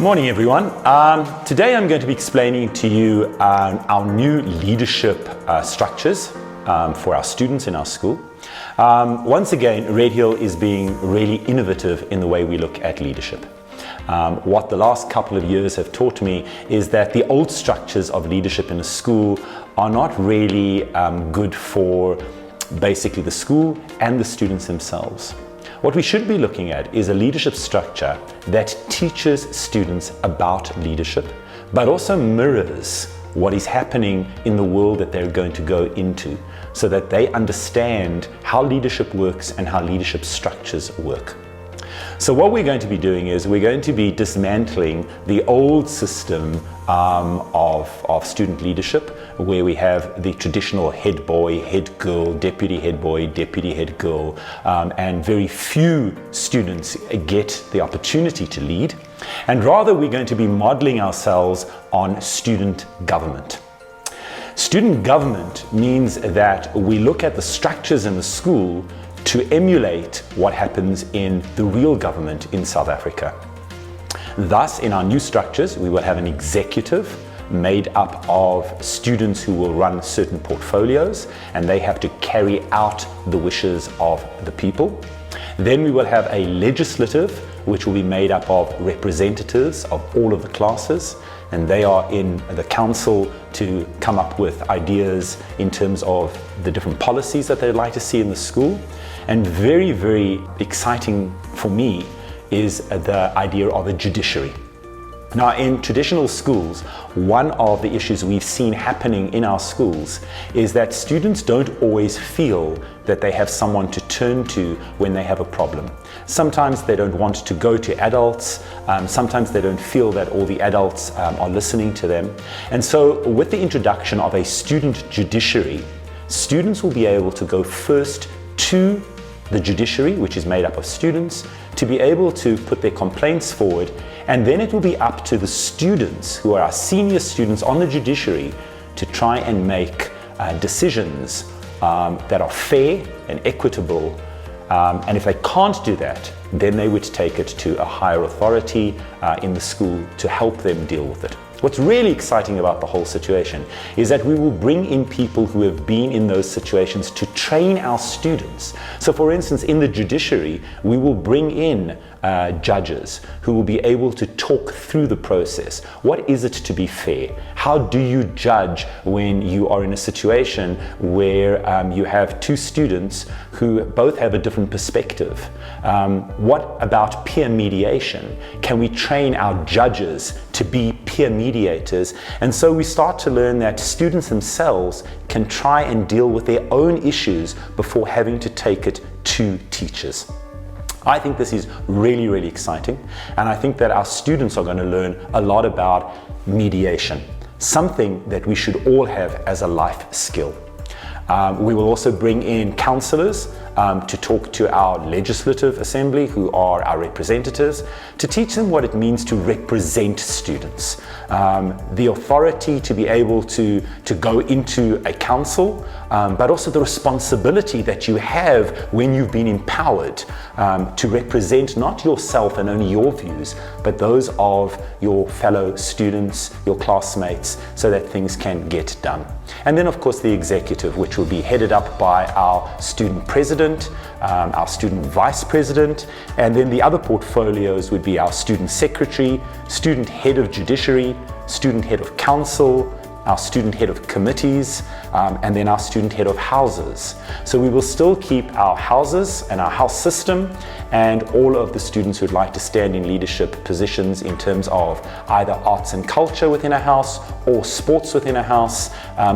Morning everyone. Today I'm going to be explaining to you our new leadership structures for our students in our school. Once again, Redhill is being really innovative in the way we look at leadership. What the last couple of years have taught me is that the old structures of leadership in a school are not really good for basically the school and the students themselves. What we should be looking at is a leadership structure that teaches students about leadership, but also mirrors what is happening in the world that they're going to go into, so that they understand how leadership works and how leadership structures work. So what we're going to be doing is we're going to be dismantling the old system of student leadership, where we have the traditional head boy, head girl, deputy head boy, deputy head girl, and very few students get the opportunity to lead. And rather, we're going to be modeling ourselves on student government. Student government means that we look at the structures in the school to emulate what happens in the real government in South Africa. Thus, in our new structures, we will have an executive made up of students who will run certain portfolios, and they have to carry out the wishes of the people. Then we will have a legislative, which will be made up of representatives of all of the classes, and they are in the council to come up with ideas in terms of the different policies that they'd like to see in the school. And very, very exciting for me is the idea of a judiciary. Now, in traditional schools, one of the issues we've seen happening in our schools is that students don't always feel that they have someone to turn to when they have a problem. Sometimes they don't want to go to adults, sometimes they don't feel that all the adults are listening to them. And so with the introduction of a student judiciary, students will be able to go first to the judiciary, which is made up of students, to be able to put their complaints forward, and then it will be up to the students, who are our senior students on the judiciary, to try and make decisions that are fair and equitable. And if they can't do that, then they would take it to a higher authority in the school to help them deal with it. What's really exciting about the whole situation is that we will bring in people who have been in those situations to train our students. So for instance, in the judiciary, we will bring in judges who will be able to talk through the process. What is it to be fair? How do you judge when you are in a situation where you have two students who both have a different perspective? What about peer mediation? Can we train our judges to be peer mediators? And so we start to learn that students themselves can try and deal with their own issues before having to take it to teachers. I think this is really, really exciting, and I think that our students are going to learn a lot about mediation, something that we should all have as a life skill. We will also bring in counselors to talk to our legislative assembly, who are our representatives, to teach them what it means to represent students. The authority to be able to go into a council, but also the responsibility that you have when you've been empowered to represent not yourself and only your views, but those of your fellow students, your classmates, so that things can get done. And then of course the executive, which will be headed up by our student president, our student vice president, and then the other portfolios would be our student secretary, student head of judiciary, student head of council, our student head of committees, and then our student head of houses. So we will still keep our houses and our house system, and all of the students who'd like to stand in leadership positions in terms of either arts and culture within a house, or sports within a house,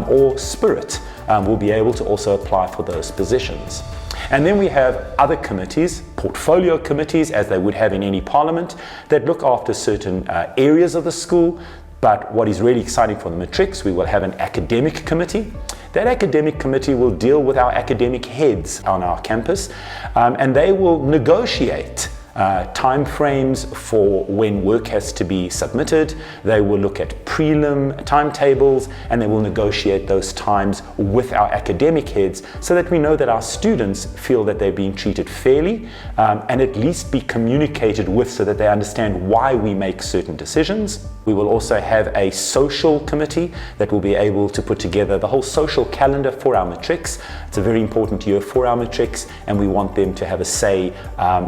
or spirit, will be able to also apply for those positions. And then we have other committees, portfolio committees, as they would have in any parliament, that look after certain areas of the school. But what is really exciting for the matrics, we will have an academic committee. That academic committee will deal with our academic heads on our campus, and they will negotiate time frames for when work has to be submitted. They will look at prelim timetables, and they will negotiate those times with our academic heads so that we know that our students feel that they're being treated fairly, and at least be communicated with so that they understand why we make certain decisions. We will also have a social committee that will be able to put together the whole social calendar for our matrics. It's a very important year for our matrics, and we want them to have a say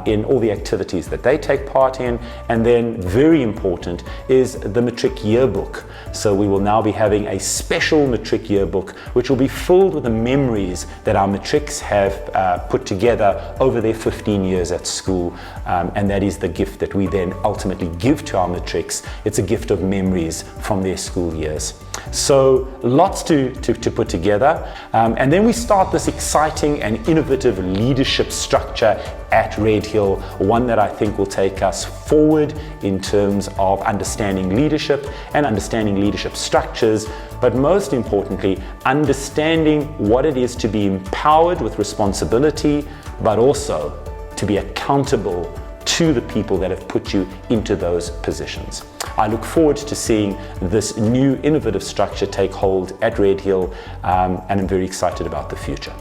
in all the activities that they take part in. And then very important is the matric yearbook. So we will now be having a special matric yearbook which will be filled with the memories that our matrics have put together over their 15 years at school, and that is the gift that we then ultimately give to our matrics. It's a gift of memories from their school years. So lots to put together, and then we start this exciting and innovative leadership structure at Redhill, one that I think will take us forward in terms of understanding leadership and understanding leadership structures, but most importantly, understanding what it is to be empowered with responsibility, but also to be accountable to the people that have put you into those positions. I look forward to seeing this new innovative structure take hold at Redhill, and I'm very excited about the future.